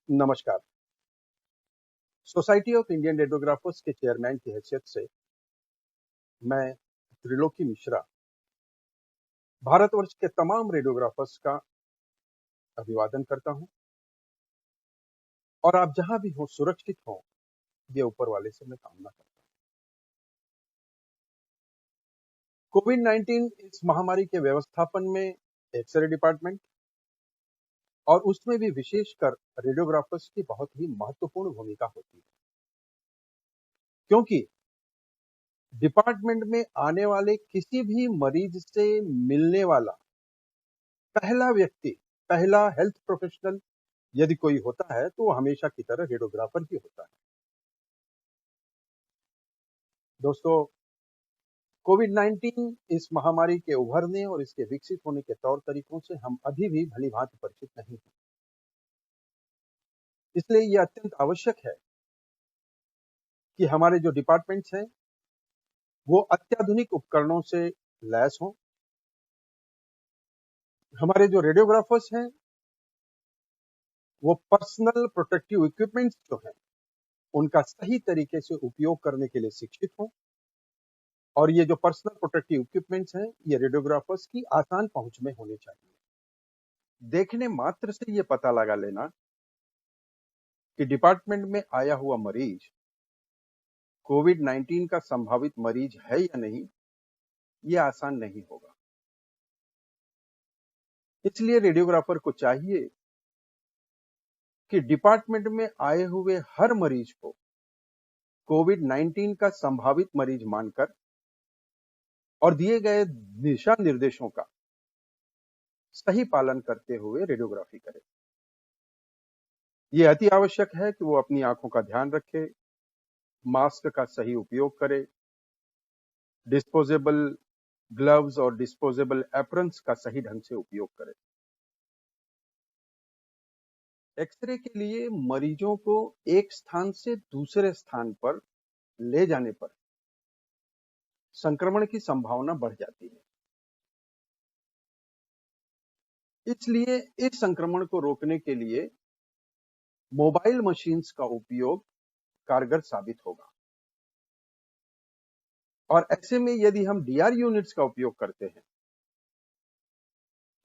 नमस्कार। Society of Indian radiographers के chairman की हैसियत से मैं त्रिलोकी मिश्रा भारतवर्ष के तमाम रेडियोग्राफर्स का अभिवादन करता हूं और आप जहां भी हो सुरक्षित हो, ये ऊपर वाले से मैं कामना करता हूं। कोविड-19 इस महामारी के व्यवस्थापन में एक्सरे डिपार्टमेंट और उसमें भी विशेषकर रेडियोग्राफर्स की बहुत ही महत्वपूर्ण भूमिका होती है, क्योंकि डिपार्टमेंट में आने वाले किसी भी मरीज से मिलने वाला पहला व्यक्ति, पहला हेल्थ प्रोफेशनल यदि कोई होता है तो वो हमेशा की तरह रेडियोग्राफर ही होता है। दोस्तों, कोविड-19 इस महामारी के उभरने और इसके विकसित होने के तौर तरीकों से हम अभी भी भली-भांति परिचित नहीं हैं। इसलिए यह अत्यंत आवश्यक है कि हमारे जो डिपार्टमेंट्स हैं, वो अत्याधुनिक उपकरणों से लैस हों। हमारे जो रेडियोग्राफर्स हैं, वो पर्सनल प्रोटेक्टिव इक्विपमेंट्स जो हैं, उनका सही तरीके से उपयोग करने के लिए शिक्षित हों और ये जो पर्सनल प्रोटेक्टिव इक्विपमेंट्स हैं, ये रेडियोग्राफर्स की आसान पहुंच में होने चाहिए। देखने मात्र से ये पता लगा लेना कि डिपार्टमेंट में आया हुआ मरीज कोविड-19 का संभावित मरीज है या नहीं, ये आसान नहीं होगा। इसलिए रेडियोग्राफर को चाहिए कि डिपार्टमेंट में आए हुए हर मरीज को कोविड-19 का संभावित मरीज मानकर और दिए गए दिशा निर्देशों का सही पालन करते हुए रेडियोग्राफी करें। यह अति आवश्यक है कि वो अपनी आंखों का ध्यान रखे, मास्क का सही उपयोग करे, डिस्पोजेबल ग्लव्स और डिस्पोजेबल एप्रन्स का सही ढंग से उपयोग करें। एक्सरे के लिए मरीजों को एक स्थान से दूसरे स्थान पर ले जाने पर संक्रमण की संभावना बढ़ जाती है। इसलिए इस संक्रमण को रोकने के लिए मोबाइल मशीन्स का उपयोग कारगर साबित होगा और ऐसे में यदि हम डीआर यूनिट्स का उपयोग करते हैं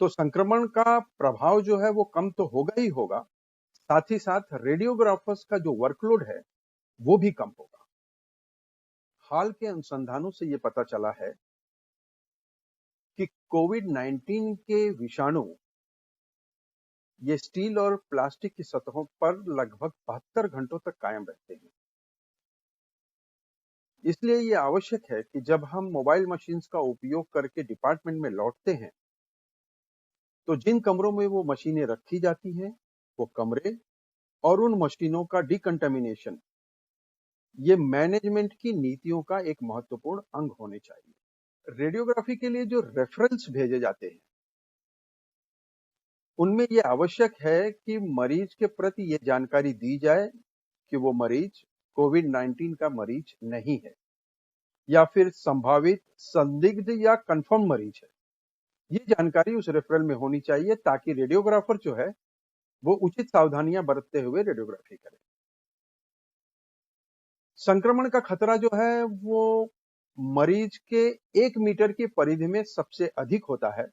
तो संक्रमण का प्रभाव जो है वो कम तो होगा ही होगा, साथ ही साथ रेडियोग्राफर्स का जो वर्कलोड है वो भी कम होगा। हाल के अनुसंधानों से ये पता चला है कि कोविड-19 के विषाणु ये स्टील और प्लास्टिक की सतहों पर लगभग 72 घंटों तक कायम रहते हैं। इसलिए ये आवश्यक है कि जब हम मोबाइल मशीन्स का उपयोग करके डिपार्टमेंट में लौटते हैं तो जिन कमरों में वो मशीनें रखी जाती हैं वो कमरे और उन मशीनों का डिकंटामिनेशन ये मैनेजमेंट की नीतियों का एक महत्वपूर्ण अंग होने चाहिए। रेडियोग्राफी के लिए जो रेफरेंस भेजे जाते हैं उनमें यह आवश्यक है कि मरीज के प्रति ये जानकारी दी जाए कि वो मरीज कोविड-19 का मरीज नहीं है या फिर संभावित संदिग्ध या कंफर्म मरीज है। ये जानकारी उस रेफरल में होनी चाहिए ताकि रेडियोग्राफर जो है वो उचित सावधानियां बरतते हुए रेडियोग्राफी करे। संक्रमण का खतरा जो है वो मरीज के 1 मीटर की परिधि में सबसे अधिक होता है।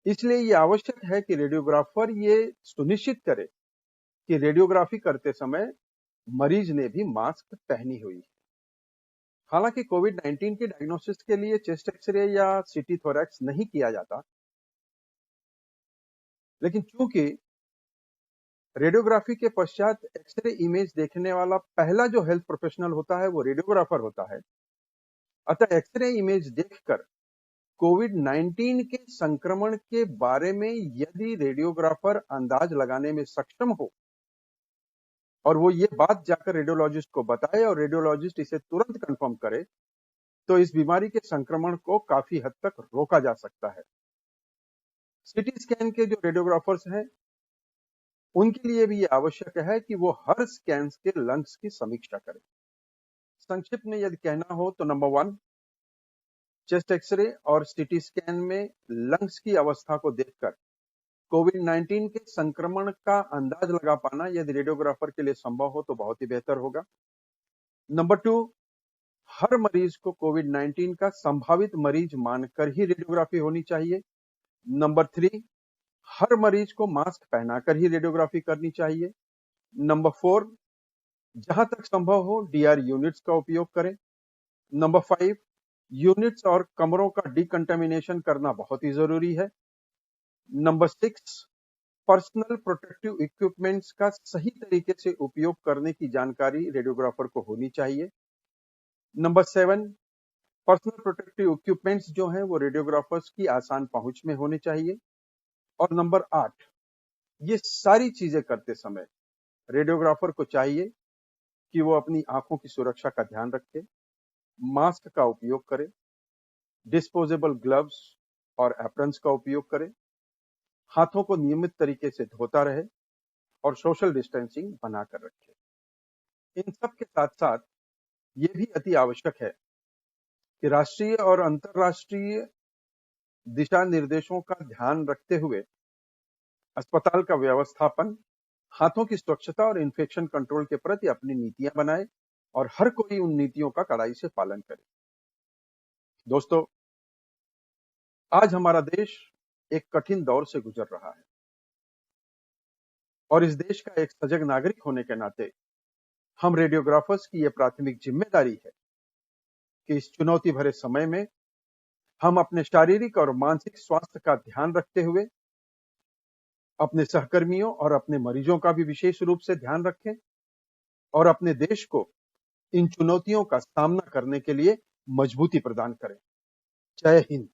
इसलिए ये आवश्यक है कि रेडियोग्राफर ये सुनिश्चित करे कि रेडियोग्राफी करते समय मरीज ने भी मास्क पहनी हुई है। हालांकि कोविड-19 के डायग्नोसिस के लिए चेस्ट एक्सरे या सीटी थोरैक्स नहीं किया जाता, लेकिन चूंकि रेडियोग्राफी के पश्चात एक्सरे इमेज देखने वाला पहला जो हेल्थ प्रोफेशनल होता है वो रेडियोग्राफर होता है, अतः एक्सरे इमेज देखकर कोविड-19 के संक्रमण के बारे में यदि रेडियोग्राफर अंदाज लगाने में सक्षम हो और वो ये बात जाकर रेडियोलॉजिस्ट को बताए और रेडियोलॉजिस्ट इसे तुरंत कंफर्म करे तो इस बीमारी के संक्रमण को काफी हद तक रोका जा सकता है। सीटी स्कैन के जो रेडियोग्राफर्स हैं उनके लिए भी ये आवश्यक है कि वो हर स्कैन के लंग्स की समीक्षा करें। संक्षिप्त में यदि कहना हो तो नंबर 1, चेस्ट एक्सरे और सीटी स्कैन में लंग्स की अवस्था को देखकर कोविड-19 के संक्रमण का अंदाज लगा पाना यदि रेडियोग्राफर के लिए संभव हो तो बहुत ही बेहतर होगा। नंबर 2, हर मरीज को कोविड-19 का संभावित मरीज मानकर ही रेडियोग्राफी होनी चाहिए। नंबर 3, हर मरीज को मास्क पहनाकर ही रेडियोग्राफी करनी चाहिए। नंबर 4, जहां तक संभव हो डीआर यूनिट्स का उपयोग करें। नंबर 5, यूनिट्स और कमरों का डिकंटामिनेशन करना बहुत ही जरूरी है। नंबर 6, पर्सनल प्रोटेक्टिव इक्विपमेंट्स का सही तरीके से उपयोग करने की जानकारी रेडियोग्राफर को होनी चाहिए। नंबर 7, पर्सनल प्रोटेक्टिव इक्विपमेंट्स जो हैं वो रेडियोग्राफर्स की आसान पहुंच में होने चाहिए। और नंबर 8, ये सारी चीजें करते समय रेडियोग्राफर को चाहिए कि वो अपनी आंखों की सुरक्षा का ध्यान रखे, मास्क का उपयोग करे, डिस्पोजेबल ग्लव्स और एप्रन्स का उपयोग करे, हाथों को नियमित तरीके से धोता रहे और सोशल डिस्टेंसिंग बनाकर रखे। इन सब के साथ साथ ये भी अति आवश्यक है कि राष्ट्रीय और अंतर्राष्ट्रीय दिशा निर्देशों का ध्यान रखते हुए अस्पताल का व्यवस्थापन, हाथों की स्वच्छता और इन्फेक्शन कंट्रोल के प्रति अपनी नीतियां बनाए और हर कोई उन नीतियों का कड़ाई से पालन करे। दोस्तों, आज हमारा देश एक कठिन दौर से गुजर रहा है और इस देश का एक सजग नागरिक होने के नाते हम रेडियोग्राफर्स की यह प्राथमिक जिम्मेदारी है कि इस चुनौती भरे समय में हम अपने शारीरिक और मानसिक स्वास्थ्य का ध्यान रखते हुए अपने सहकर्मियों और अपने मरीजों का भी विशेष रूप से ध्यान रखें और अपने देश को इन चुनौतियों का सामना करने के लिए मजबूती प्रदान करें। जय हिंद।